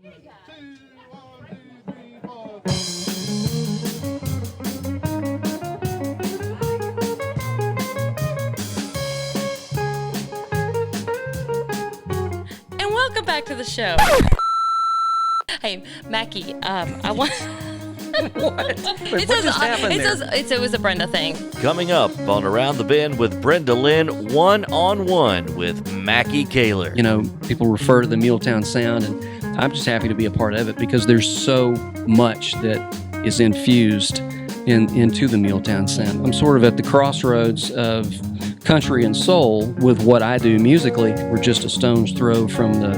And welcome back to the show. Hey, Makky, I want... What? Wait, what just happened there? It was a Brenda thing. Coming up on Around the Bend with Brenda Lynn, one-on-one with Makky Kaylor. You know, people refer to the Muletown sound, and I'm just happy to be a part of it because there's so much that is infused into the Muletown sound. I'm sort of at the crossroads of country and soul with what I do musically. We're just a stone's throw from the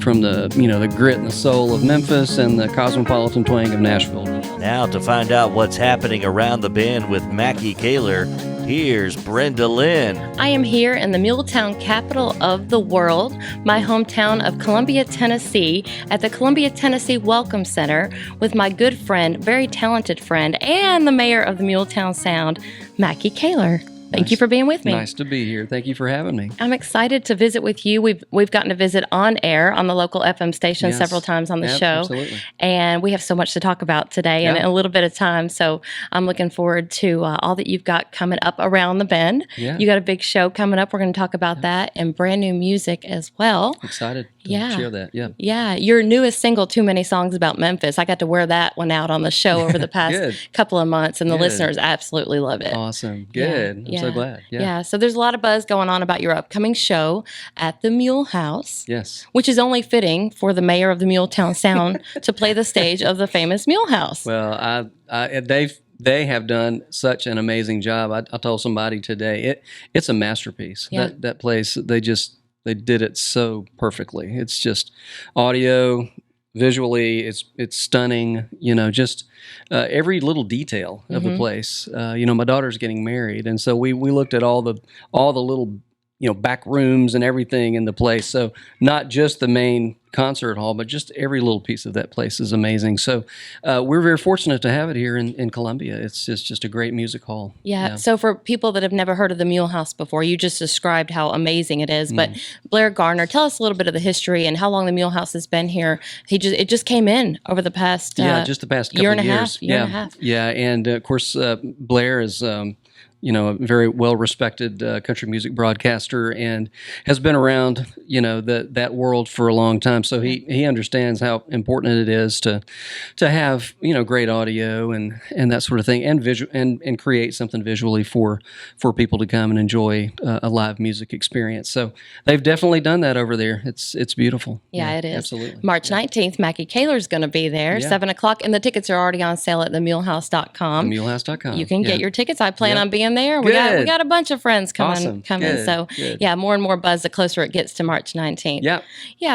the grit and the soul of Memphis and the cosmopolitan twang of Nashville. Now to find out what's happening around the bend with Makky Kaylor, here's Brenda Lynn. I am here in the Muletown capital of the world, my hometown of Columbia, Tennessee, at the Columbia, Tennessee Welcome Center with my good friend, very talented friend, and the mayor of the Muletown Sound, Makky Kaylor. Thank you for being with me. Nice to be here. Thank you for having me. I'm excited to visit with you. We've gotten to visit on air on the local FM station several times on the show. Absolutely. And we have so much to talk about today in a little bit of time. So I'm looking forward to all that you've got coming up around the bend. Yeah. You got a big show coming up. We're going to talk about that and brand new music as well. Excited to share that. Yeah. Yeah. Your newest single, Too Many Songs About Memphis. I got to wear that one out on the show over the past couple of months, and the listeners absolutely love it. Awesome. Good. I'm so glad. Yeah. So there's a lot of buzz going on about your upcoming show at the Mule House. Yes. Which is only fitting for the mayor of the Muletown Sound to play the stage of the famous Mule House. Well, they have done such an amazing job. I told somebody today, it's a masterpiece. Yeah. That place, they did it so perfectly. It's just audio, visually, it's stunning. Just every little detail of the place. My daughter's getting married, and so we looked at all the little back rooms and everything in the place. So not just the main concert hall, but just every little piece of that place is amazing. So we're very fortunate to have it here in Columbia. It's just a great music hall. Yeah. So for people that have never heard of the Mule House before, you just described how amazing it is. But Blair Garner, tell us a little bit of the history and how long the Mule House has been here. It just came in over the past just the past couple year and of years. Year and a half. Yeah, and of course Blair is a very well-respected country music broadcaster and has been around, that world for a long time. So he understands how important it is to have, great audio and that sort of thing, and visual and create something visually for people to come and enjoy a live music experience. So they've definitely done that over there. It's beautiful. Yeah, it is. Absolutely. March 19th, Makky Kaylor is going to be there, 7 o'clock, and the tickets are already on sale at themulehouse.com. Themulehouse.com. You can get your tickets. I plan on being there. We got a bunch of friends coming. Good. So more and more buzz the closer it gets to March 19th. Yeah.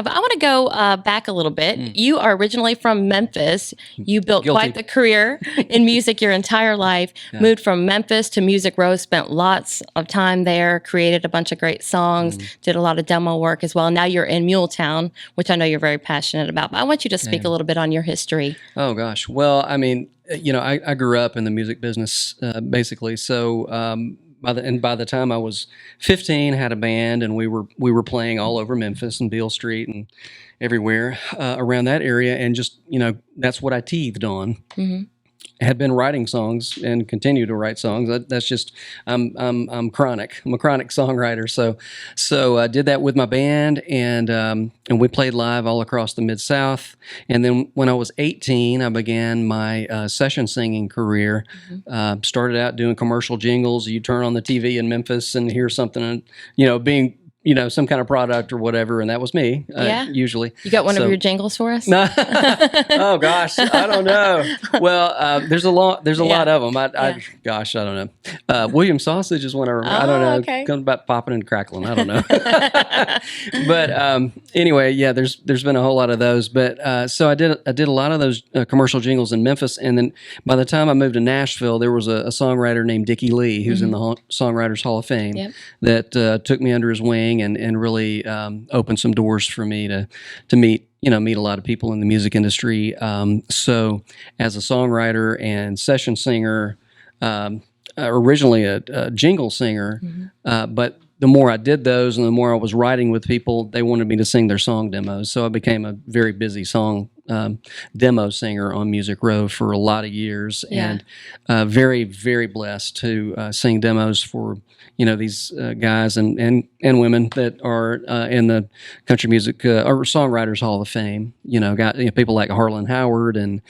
But I want to go back a little bit. You are originally from Memphis. You built quite the career in music your entire life. Moved from Memphis to Music Row, spent lots of time there, created a bunch of great songs, did a lot of demo work as well. Now you're in Muletown, which I know you're very passionate about. But I want you to speak a little bit on your history. Oh gosh. Well, I mean, I grew up in the music business, basically. So by the time I was 15, had a band, and we were playing all over Memphis and Beale Street and everywhere around that area, and just that's what I teethed on. Mm-hmm. Had been writing songs and continue to write songs. That's just I'm chronic. I'm a chronic songwriter. So I did that with my band, and we played live all across the Mid-South. And then when I was 18, I began my session singing career. Started out doing commercial jingles. You turn on the TV in Memphis and hear something, being some kind of product or whatever, and that was me, usually. You got one of your jingles for us? Oh, gosh, I don't know. Well, there's a lot of them. I don't know. William Sausage is one I don't know. Okay. Comes about popping and crackling. I don't know. But anyway, there's been a whole lot of those. But so I did a lot of those commercial jingles in Memphis, and then by the time I moved to Nashville, there was a songwriter named Dickie Lee, who's in the Songwriters Hall of Fame, that took me under his wing and really opened some doors for me to meet a lot of people in the music industry. So as a songwriter and session singer, originally a jingle singer, but the more I did those and the more I was writing with people, they wanted me to sing their song demos. So I became a very busy song demo singer on Music Row for a lot of years, and very, very blessed to sing demos for these guys and women that are in the country music or Songwriters Hall of Fame. Got people like Harlan Howard and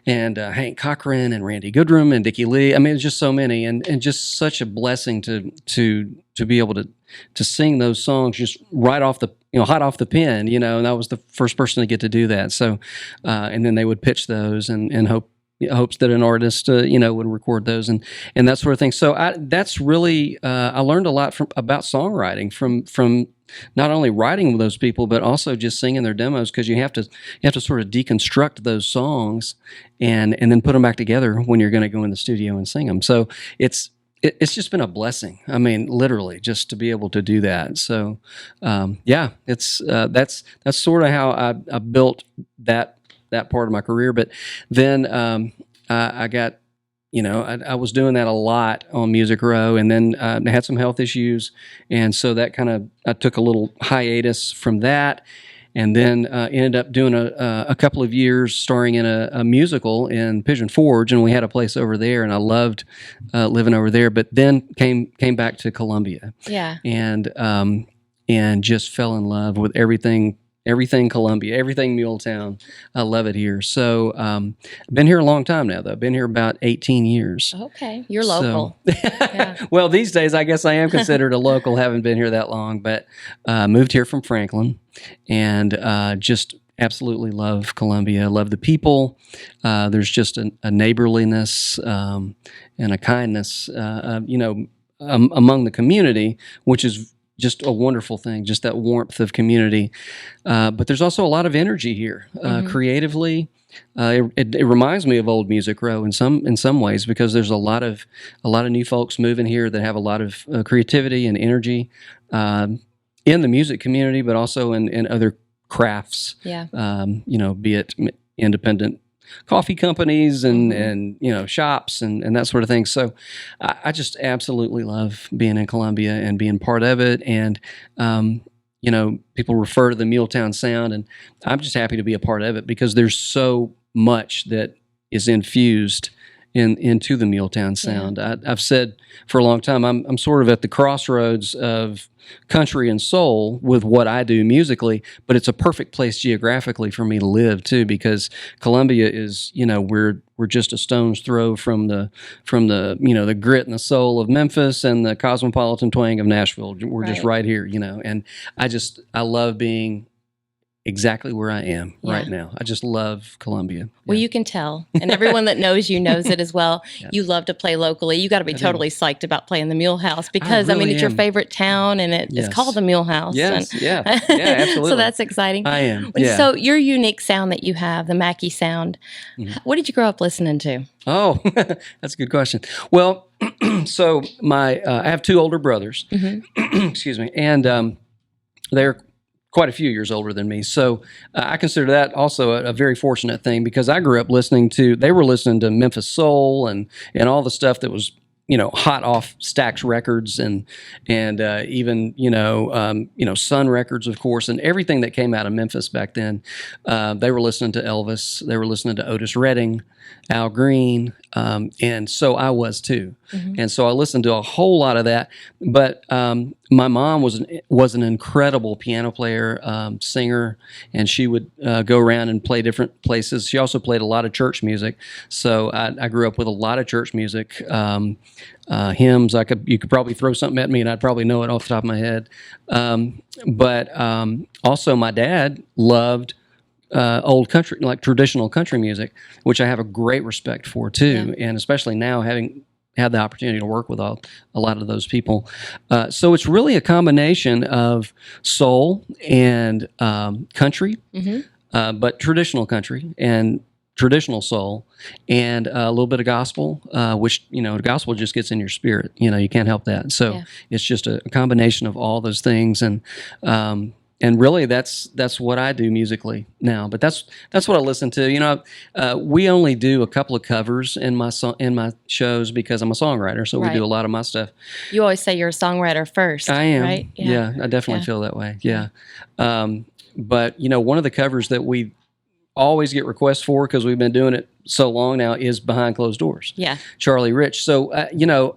Hank Cochran and Randy Goodrum and Dickie Lee. I mean, it's just so many, and just such a blessing to be able to sing those songs just right off the hot off the pen. And I was the first person to get to do that. So, and then they would pitch those and hopes that an artist would record those and that sort of thing. So that's really I learned a lot about songwriting from not only writing with those people, but also just singing their demos, because you have to sort of deconstruct those songs and then put them back together when you're going to go in the studio and sing them. So it's just been a blessing. I mean, literally, just to be able to do that. So it's that's sort of how I built that part of my career. But then I got. I was doing that a lot on Music Row, and then I had some health issues, and so that I took a little hiatus from that, and then ended up doing a couple of years starring in a musical in Pigeon Forge, and we had a place over there, and I loved living over there. But then came back to Columbia, and just fell in love with everything Columbia, everything Muletown. I love it here. So I've been here a long time now, though. I've been here about 18 years. Okay. You're local. Well, these days, I guess I am considered a local. Haven't been here that long, but moved here from Franklin, and just absolutely love Columbia. Love the people. There's just a neighborliness and a kindness, among the community, which is just a wonderful thing, just that warmth of community. But there's also a lot of energy here, creatively. It reminds me of old Music Row in some ways, because there's a lot of new folks moving here that have a lot of creativity and energy in the music community, but also in other crafts. Yeah. Be it independent coffee companies and shops and that sort of thing. So I just absolutely love being in Columbia and being part of it. And people refer to the Muletown sound, and I'm just happy to be a part of it, because there's so much that is infused into the Muletown sound. Yeah. I've said for a long time, I'm sort of at the crossroads of country and soul with what I do musically, but it's a perfect place geographically for me to live too, because Columbia is, we're just a stone's throw from the the grit and the soul of Memphis and the cosmopolitan twang of Nashville. We're just right here, and I love being exactly where I am right now. I just love Columbia. Well, you can tell, and everyone that knows you knows it as well. You love to play locally. You got to be totally psyched about playing the Mule House, because it's your favorite town, and it's called the Mule House. Yes, absolutely. So that's exciting. I am. So your unique sound that you have, the Makky sound, what did you grow up listening to? Oh, that's a good question. Well, so I have two older brothers. Excuse me, and they're quite a few years older than me. So I consider that also a very fortunate thing, because I grew up they were listening to Memphis Soul and all the stuff that was, hot off Stax Records and even, Sun Records, of course, and everything that came out of Memphis back then. They were listening to Elvis. They were listening to Otis Redding, Al Green, and so I was too. And so I listened to a whole lot of that. But my mom was an incredible piano player, singer, and she would go around and play different places. She also played a lot of church music. So I grew up with a lot of church music, hymns. You could probably throw something at me and I'd probably know it off the top of my head. But also my dad loved old country, like traditional country music, which I have a great respect for too, and especially now having had the opportunity to work with a lot of those people. So it's really a combination of soul and country, but traditional country and traditional soul, and a little bit of gospel, which, the gospel just gets in your spirit. You can't help that. So it's just a combination of all those things. And really, that's what I do musically now. But that's what I listen to. We only do a couple of covers in my shows because I'm a songwriter. So we do a lot of my stuff. You always say you're a songwriter first. I am. Right? Yeah, I definitely feel that way. Yeah. But one of the covers that we always get requests for, because we've been doing it so long now, is Behind Closed Doors. Yeah. Charlie Rich. So,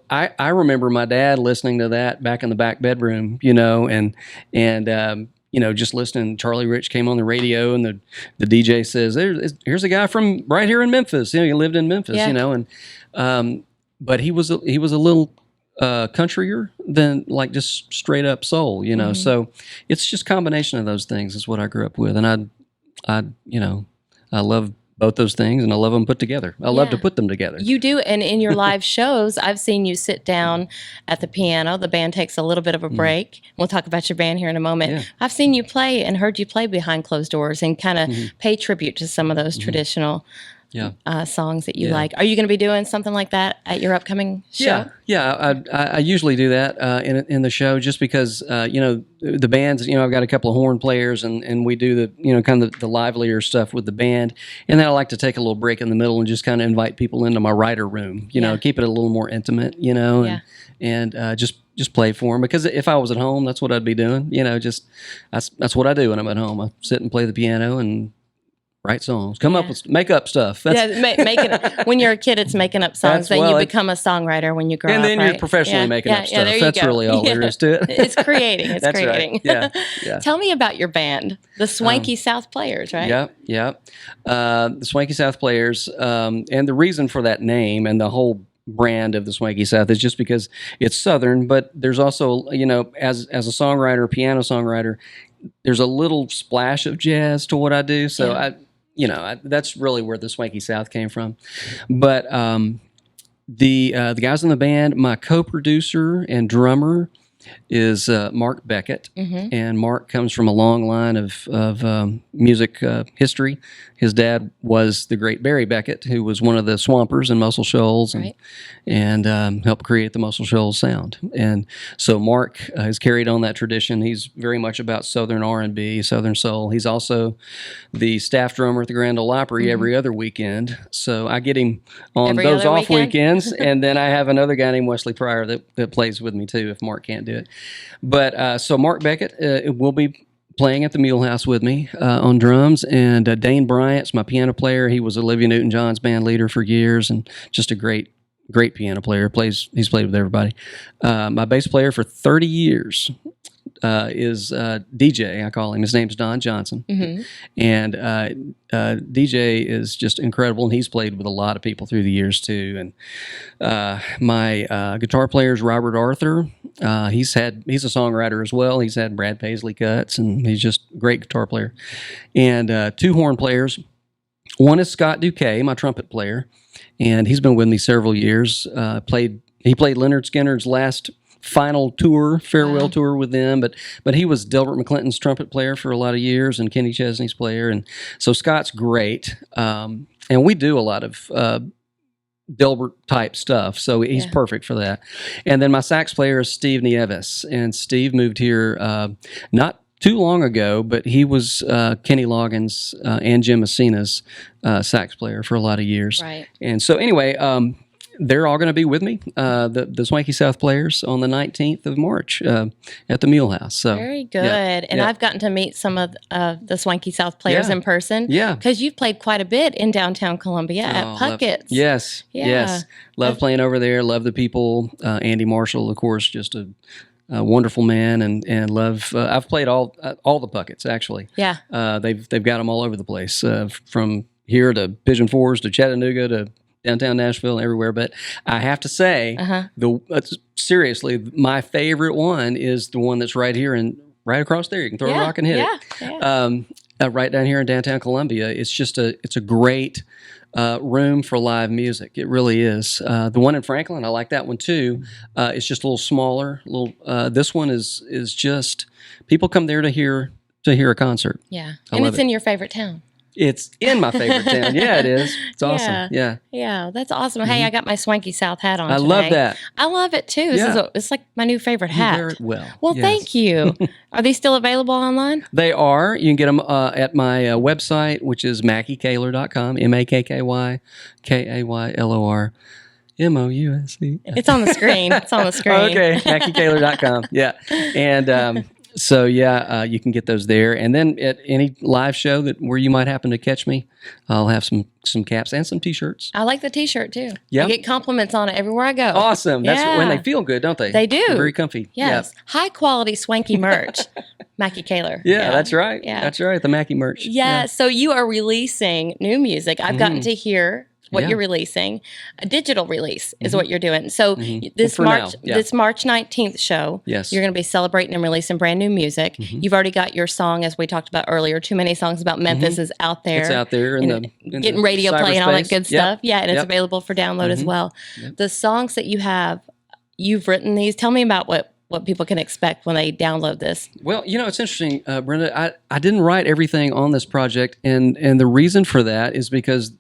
I remember my dad listening to that back in the back bedroom, and just listening. Charlie Rich came on the radio, and the DJ says, here's a guy from right here in Memphis. He lived in Memphis, but he was a little countryer than like just straight up soul, So it's just a combination of those things is what I grew up with. And I love both those things, and I love them put together. I love to put them together. You do, and in your live shows, I've seen you sit down at the piano. The band takes a little bit of a break. We'll talk about your band here in a moment. Yeah. I've seen you play and heard you play Behind Closed Doors and kind of pay tribute to some of those traditional songs that you like. Are you going to be doing something like that at your upcoming show? I usually do that in the show, just because the bands. I've got a couple of horn players, and we do the kind of the livelier stuff with the band, and then I like to take a little break in the middle and just kind of invite people into my writer room. Keep it a little more intimate. And just play for them, because if I was at home, that's what I'd be doing. That's what I do when I'm at home. I sit and play the piano and write songs, make up stuff. When you're a kid, it's making up songs. Then you become a songwriter when you grow up. And then you're professionally making up stuff. That's really all there is to it. It's creating. It's That's creating. Right. Yeah. Tell me about your band, the Swanky South Players, right? Yeah. The Swanky South Players, and the reason for that name and the whole brand of the Swanky South is just because it's Southern, but there's also, as a songwriter, piano songwriter, there's a little splash of jazz to what I do. So that's really where the Swanky South came from. But the guys in the band, my co-producer and drummer is Mark Beckett, and Mark comes from a long line of music history. His dad was the great Barry Beckett, who was one of the Swampers in Muscle Shoals, and helped create the Muscle Shoals sound. And so Mark has carried on that tradition. He's very much about Southern R&B, Southern soul. He's also the staff drummer at the Grand Ole Opry every other weekend. So I get him on those off weekends, and then I have another guy named Wesley Pryor that plays with me too if Mark can't do it. But so Mark Beckett will be playing at the Mule House with me on drums, and Dane Bryant's my piano player. He was Olivia Newton-John's band leader for years, and just a great piano player. He's played with everybody. My bass player for 30 years is DJ, I call him. His name's Don Johnson. And DJ is just incredible, and he's played with a lot of people through the years too. And my guitar player is Robert Arthur. He's a songwriter as well. He's had Brad Paisley cuts, and he's just a great guitar player. And two horn players. One is Scott Duquet, my trumpet player, and he's been with me several years. He played Leonard Skinner's last final tour, farewell tour with them, but he was Delbert McClinton's trumpet player for a lot of years, and Kenny Chesney's player, and so Scott's great. And we do a lot of Delbert type stuff, so he's perfect for that. And then my sax player is Steve Nieves, and Steve moved here not too long ago, but he was Kenny Loggins and Jim Messina's sax player for a lot of years. Right. And so anyway, they're all going to be with me, the Swanky South Players, on the 19th of March at the Mule House. So very good. And I've gotten to meet some of the Swanky South Players in person. Yeah. Because you've played quite a bit in downtown Columbia at Puckett's. Yes. Love playing over there. Love the people. Andy Marshall, of course, just a wonderful man, and love. I've played all the Pucketts, actually. Yeah. They've got them all over the place, from here to Pigeon Forge to Chattanooga to downtown Nashville, everywhere. But I have to say, seriously, my favorite one is the one that's right here and right across there. You can throw a rock and hit it. Right down here in downtown Columbia. It's a great room for live music. It really is. The one in Franklin, I like that one too. It's just a little smaller. This one is just, people come there to hear a concert. Yeah, and it's in your favorite town. It's in my favorite town. Yeah, it is. It's awesome. Yeah, that's awesome. Hey, I got my Swanky South hat on. I love that. I love it too. It's like my new favorite hat. You wear it well. Well, thank you. Are these still available online? They are. You can get them at my website, which is MakkyKaylor.com. MakkyKaylor. MOUSE. It's on the screen. Okay, MakkyKaylor.com. Yeah, and So yeah, you can get those there, and then at any live show where you might happen to catch me, I'll have some caps and some T-shirts. I like the T-shirt too. Yeah, I get compliments on it everywhere I go. Awesome. That's when they feel good, don't they? They do. They're very comfy. Yes, high quality, swanky merch. Makky Kaylor. Yeah, that's right. Yeah, that's right. The Makky merch. Yeah. So you are releasing new music. I've gotten to hear what you're releasing. A digital release is what you're doing. So this March 19th show, you're going to be celebrating and releasing brand new music. You've already got your song, as we talked about earlier, Too Many Songs About Memphis is out there. It's out there in getting the radio play and all that good stuff. Yeah, and it's available for download as well. The songs that you've written these. Tell me about what people can expect when they download this. Well, it's interesting, Brenda. I didn't write everything on this project, and the reason for that is because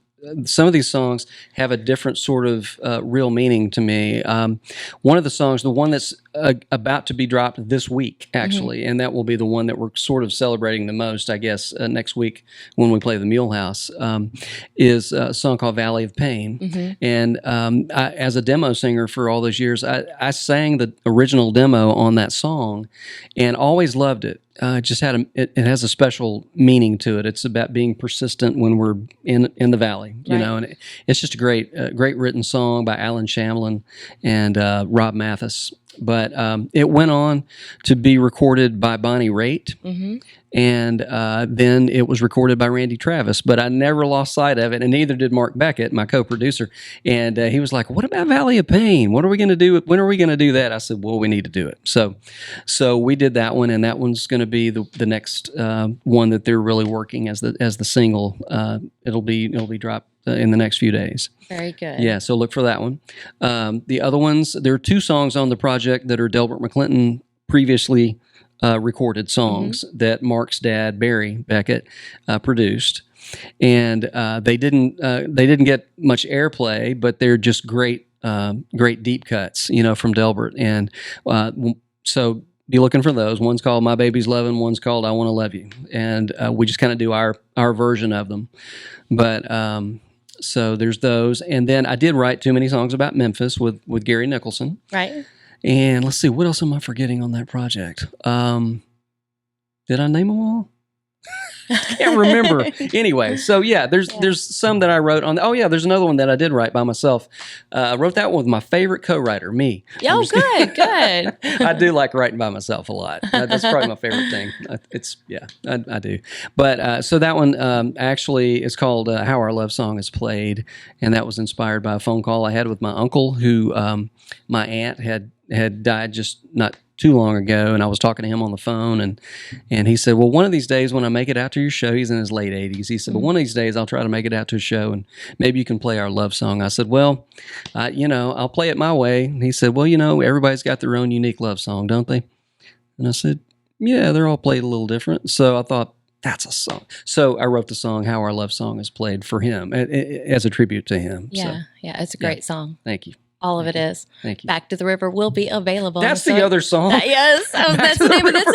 some of these songs have a different sort of real meaning to me. One of the songs, the one that's about to be dropped this week, actually, and that will be the one that we're sort of celebrating the most, I guess, next week when we play the Mule House, is a song called Valley of Pain. And as a demo singer for all those years, I sang the original demo on that song and always loved it. It just it has a special meaning to it. It's about being persistent when we're in the valley, you know. And it's just a great written song by Alan Shamlin and Rob Mathis. But it went on to be recorded by Bonnie Raitt, and then it was recorded by Randy Travis. But I never lost sight of it, and neither did Mark Beckett, my co-producer. And he was like, "What about Valley of Pain? What are we going to do? When are we going to do that?" I said, "Well, we need to do it." So we did that one, and that one's going to be the next one that they're really working as the single. It'll be dropped in the next few days. Very good. Yeah, so look for that one. The other ones, there are 2 songs on the project that are Delbert McClinton previously recorded songs that Mark's dad, Barry Beckett, produced. And they didn't get much airplay, but they're just great deep cuts, from Delbert. And so be looking for those. One's called My Baby's Lovin', one's called I Want to Love You. And we just kind of do our version of them. But so there's those. And then I did write Too Many Songs About Memphis with Gary Nicholson. Right. And let's see, what else am I forgetting on that project? Did I name them all? I can't remember. Anyway, so yeah, there's some that I wrote on. Oh yeah, there's another one that I did write by myself. I wrote that one with my favorite co-writer, me. Oh, good. I do like writing by myself a lot. That's probably my favorite thing. I do. But so that one actually is called How Our Love Song Is Played, and that was inspired by a phone call I had with my uncle, who my aunt had died just not too long ago, and I was talking to him on the phone, and he said, well, one of these days when I make it out to your show, he's in his late 80s, he said, but one of these days I'll try to make it out to a show, and maybe you can play our love song. I said, well, I'll play it my way. And he said, well, everybody's got their own unique love song, don't they? And I said, yeah, they're all played a little different. So I thought, that's a song. So I wrote the song How Our Love Song Is Played for him, as a tribute to him. Yeah, it's a great song. Thank you. All of it is. Thank you. Back to the River will be available. That's the other song. Yes. That's the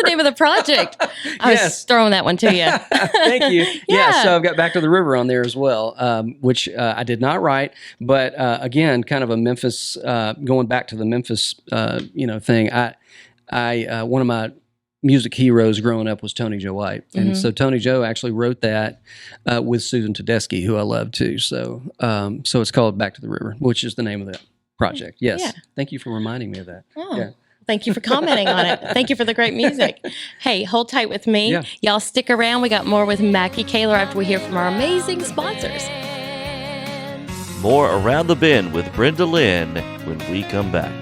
name of the project. I was throwing that one to you. Thank you. Yeah. So I've got Back to the River on there as well, which I did not write. But again, kind of a Memphis, going back to the Memphis, thing. I one of my music heroes growing up was Tony Joe White. And so Tony Joe actually wrote that with Susan Tedeschi, who I love too. So it's called Back to the River, which is the name of that project. Yes. Yeah. Thank you for reminding me of that. Oh. Yeah. Thank you for commenting on it. Thank you for the great music. Hey, hold tight with me. Yeah. Y'all stick around. We got more with Makky Kaylor after we hear from our amazing sponsors. More Around the Bend with Brenda Lynn when we come back.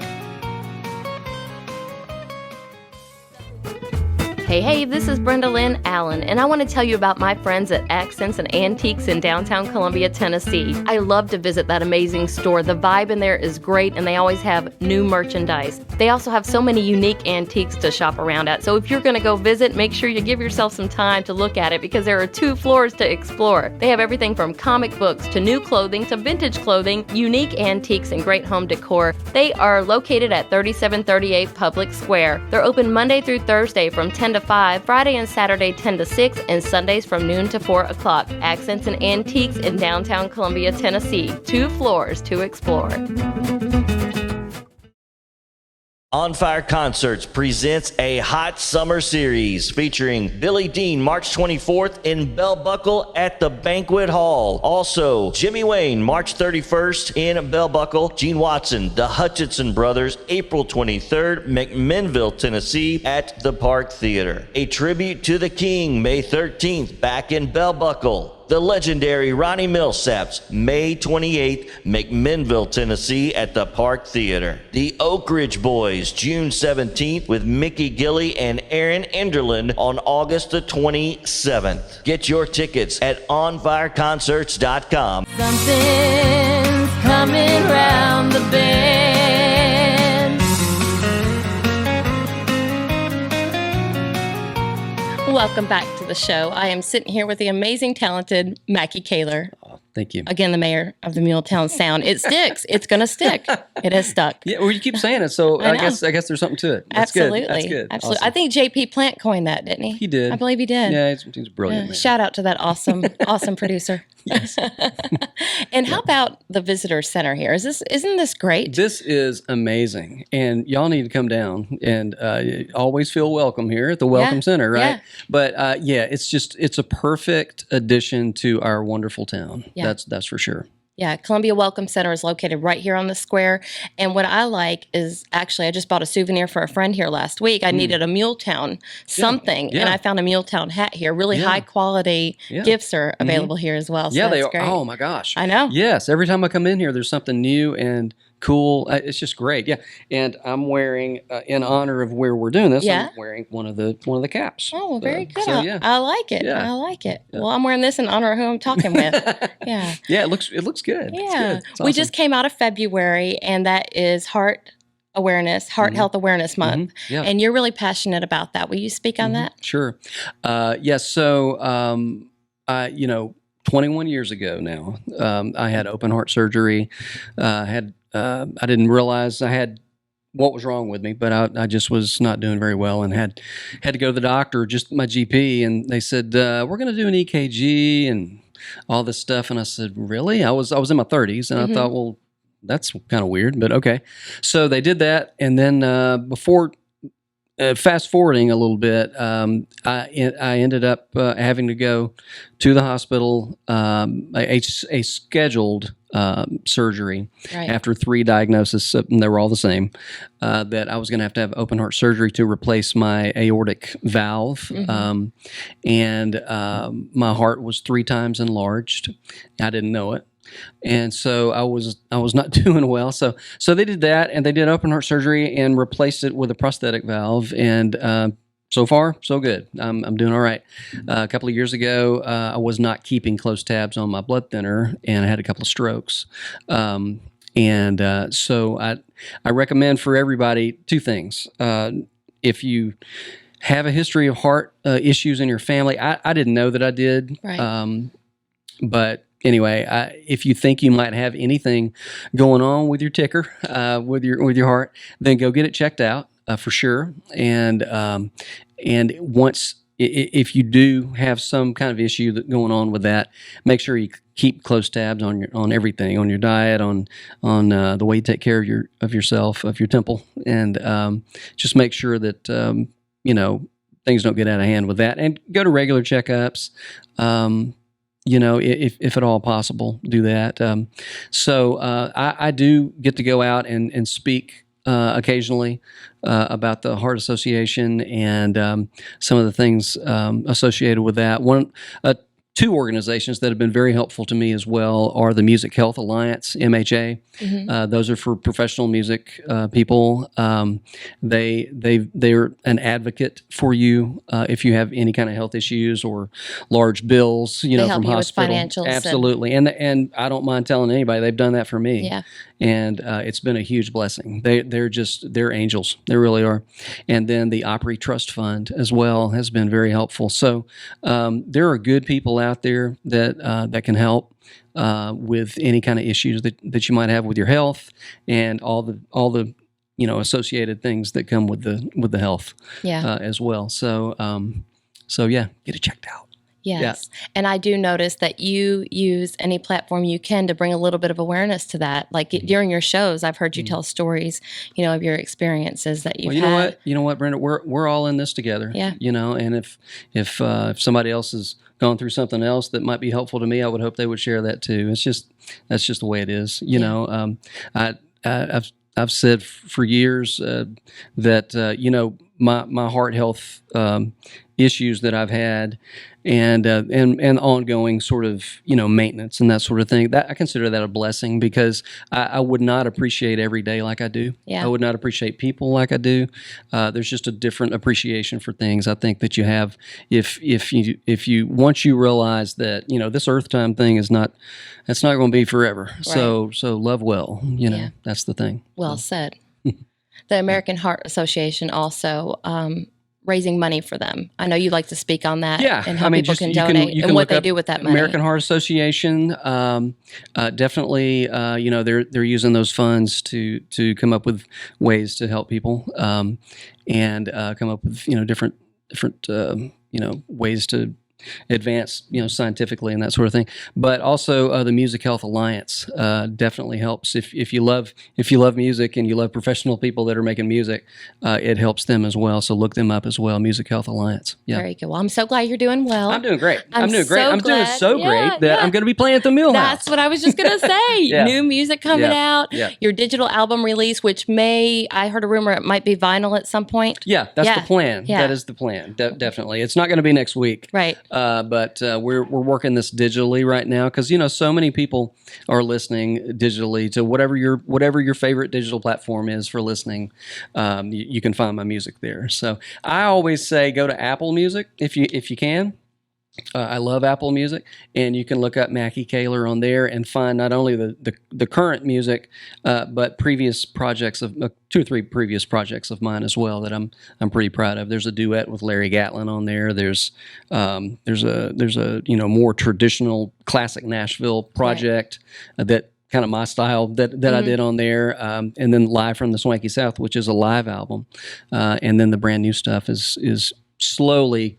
Hey, this is Brenda Lynn Allen, and I want to tell you about my friends at Accents and Antiques in downtown Columbia, Tennessee. I love to visit that amazing store. The vibe in there is great, and they always have new merchandise. They also have so many unique antiques to shop around at, so if you're going to go visit, make sure you give yourself some time to look at it, because there are 2 floors to explore. They have everything from comic books to new clothing to vintage clothing, unique antiques, and great home decor. They are located at 3738 Public Square. They're open Monday through Thursday from 10 to 5, Friday and Saturday 10 to 6, and Sundays from noon to 4 o'clock. Accents and Antiques in downtown Columbia, Tennessee. 2 floors to explore. On Fire Concerts presents a hot summer series featuring Billy Dean March 24th in Bell Buckle at the Banquet Hall. Also, Jimmy Wayne March 31st in Bell Buckle. Gene Watson, the Hutchinson Brothers, April 23rd, McMinnville, Tennessee at the Park Theater. A Tribute to the King May 13th back in Bell Buckle. The legendary Ronnie Millsaps, May 28th, McMinnville, Tennessee at the Park Theater. The Oak Ridge Boys, June 17th with Mickey Gilley and Aaron Enderlin on August the 27th. Get your tickets at onfireconcerts.com. Something's coming round the bend. Welcome back to the show. I am sitting here with the amazing, talented Makky Kaylor. Oh, thank you. Again, the mayor of the Muletown Sound. It sticks. It's going to stick. It has stuck. Yeah, well, you keep saying it, so I guess there's something to it. That's Absolutely. Good. That's good. Absolutely. Awesome. I think J.P. Plant coined that, didn't he? He did. I believe he did. Yeah, he's brilliant. Man. Shout out to that awesome producer. Yes. And how about the visitor center here? Isn't this great? This is amazing, and y'all need to come down and always feel welcome here at the Welcome Center, right? Yeah. But it's a perfect addition to our wonderful town. Yeah. That's for sure. Yeah, Columbia Welcome Center is located right here on the square. And what I like is actually, I just bought a souvenir for a friend here last week. I needed a Muletown something, and I found a Muletown hat here. Really high quality gifts are available here as well. So Yeah, they are. great. Oh my gosh. I know. Yes, every time I come in here, there's something new and cool. It's just great. Yeah, and I'm wearing, in honor of where we're doing this, I'm wearing one of the caps. Oh, well, very good. So, yeah. I like it. Yeah. I like it. Yeah. Well, I'm wearing this in honor of who I'm talking with. Yeah. Yeah, it looks good. Yeah. It's good. It's We awesome. just came out of February, and that is Heart Health Awareness Month. Yeah. And you're really passionate about that. Will you speak on that? Sure. Yes. So, 21 years ago now, I had open heart surgery. I didn't realize I had what was wrong with me, but I just was not doing very well and had to go to the doctor, just my GP, and they said, we're going to do an EKG and all this stuff. And I said, really? I was in my 30s, and I thought, well, that's kind of weird, but okay. So they did that. And then before fast forwarding a little bit, I ended up having to go to the hospital, a scheduled surgery after 3 diagnoses, and they were all the same, that I was going to have open heart surgery to replace my aortic valve. And my heart was 3 times enlarged. I didn't know it. And so I was not doing well. So they did that, and they did open heart surgery and replaced it with a prosthetic valve. And so far, so good. I'm doing all right. A couple of years ago, I was not keeping close tabs on my blood thinner, and I had a couple of strokes. So I recommend for everybody 2 things. If you have a history of heart issues in your family, I didn't know that I did. Right. But anyway, if you think you might have anything going on with your ticker, with your heart, then go get it checked out for sure. And once, if you do have some kind of issue going on with that, make sure you keep close tabs on everything, on your diet, on the way you take care of yourself, of your temple, and just make sure that things don't get out of hand with that, and go to regular checkups. If at all possible, do that. So I do get to go out and speak occasionally about the Heart Association and some of the things associated with that. 2 organizations that have been very helpful to me as well are the Music Health Alliance, MHA. Those are for professional music people. They're an advocate for you if you have any kind of health issues or large bills, They help from you with hospital. financials. Absolutely, and I don't mind telling anybody they've done that for me. Yeah. And it's been a huge blessing. They're angels. They really are. And then the Opry Trust Fund as well has been very helpful. So there are good people out there that can help with any kind of issues that you might have with your health and all the associated things that come with the health as well. So get it checked out. Yes. And I do notice that you use any platform you can to bring a little bit of awareness to that. Like during your shows, I've heard you tell stories, of your experiences that you've had. You know what, Brenda, we're all in this together. Yeah. And if somebody else has gone through something else that might be helpful to me, I would hope they would share that too. That's just the way it is. I've said for years that my heart health issues that I've had and ongoing sort of maintenance and that sort of thing, that I consider that a blessing, because I would not appreciate every day like I do. Yeah. I would not appreciate people like I do. There's just a different appreciation for things, I think, that you have if you once you realize that this earth time thing is not going to be forever. Right. So love well. That's the thing. Well said. The American Heart Association also raising money for them. I know you like to speak on that and how people can donate and what they do with that money. American Heart Association, definitely, they're using those funds to come up with ways to help people and come up with, different ways to advance, scientifically and that sort of thing. But also the Music Health Alliance definitely helps. If you love music and you love professional people that are making music, it helps them as well. So look them up as well. Music Health Alliance. Yeah. Very good. Well, I'm so glad you're doing well. I'm doing great. I'm doing great. So I'm doing so great that I'm going to be playing at the Millhouse. That's what I was just going to say. New music coming out. Yeah. Your digital album release, which I heard a rumor it might be vinyl at some point. Yeah, that's the plan. Yeah. That is the plan. Definitely. It's not going to be next week. Right. But we're working this digitally right now because so many people are listening digitally to whatever your favorite digital platform is for listening. You can find my music there. So I always say go to Apple Music if you can. I love Apple Music, and you can look up Makky Kaylor on there and find not only the current music, but previous projects of 2 or 3 previous projects of mine as well that I'm pretty proud of. There's a duet with Larry Gatlin on there. There's a more traditional classic Nashville project that kind of my style that I did on there, and then Live from the Swanky South, which is a live album, and then the brand new stuff is slowly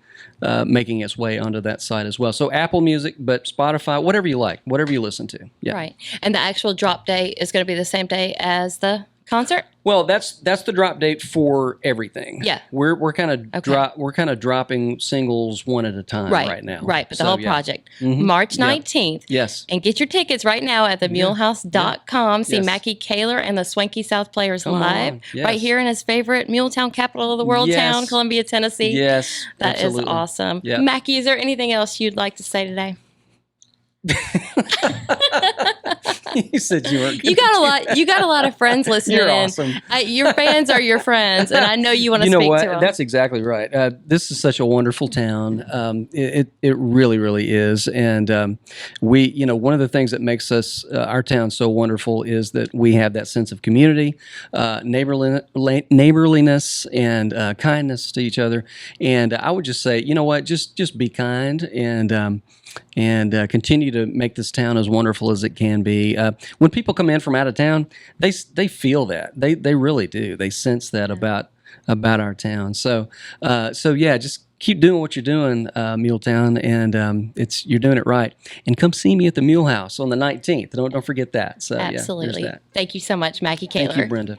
making its way onto that site as well. So Apple Music, but Spotify, whatever you like, whatever you listen to. Yeah. Right. And the actual drop date is going to be the same day as the concert? Well, that's the drop date for everything. Yeah. We're kind of dropping singles one at a time right now. Right, but the whole project. March 19th. Yes. And get your tickets right now at themulehouse.com. See Makky Kaylor and the Swanky South Players live right here in his favorite Muletown, capital of the world town, Columbia, Tennessee. Yes. That is awesome. Yeah. Makky, is there anything else you'd like to say today? You said you weren't. You got a lot of friends listening. You're awesome. Your fans are your friends, and I know you want to speak to them. That's exactly right. This is such a wonderful town. It really, really is. And we, one of the things that makes us our town so wonderful is that we have that sense of community, neighborliness, and kindness to each other. And I would just say, just be kind and continue to make this town as wonderful as it can be. When people come in from out of town, they feel that. They really do. They sense that about our town. So just keep doing what you're doing, Muletown, and you're doing it right. And come see me at the Mulehouse on the 19th. Don't forget that. So absolutely. There's that. Thank you so much, Makky Kaylor. Thank you, Brenda.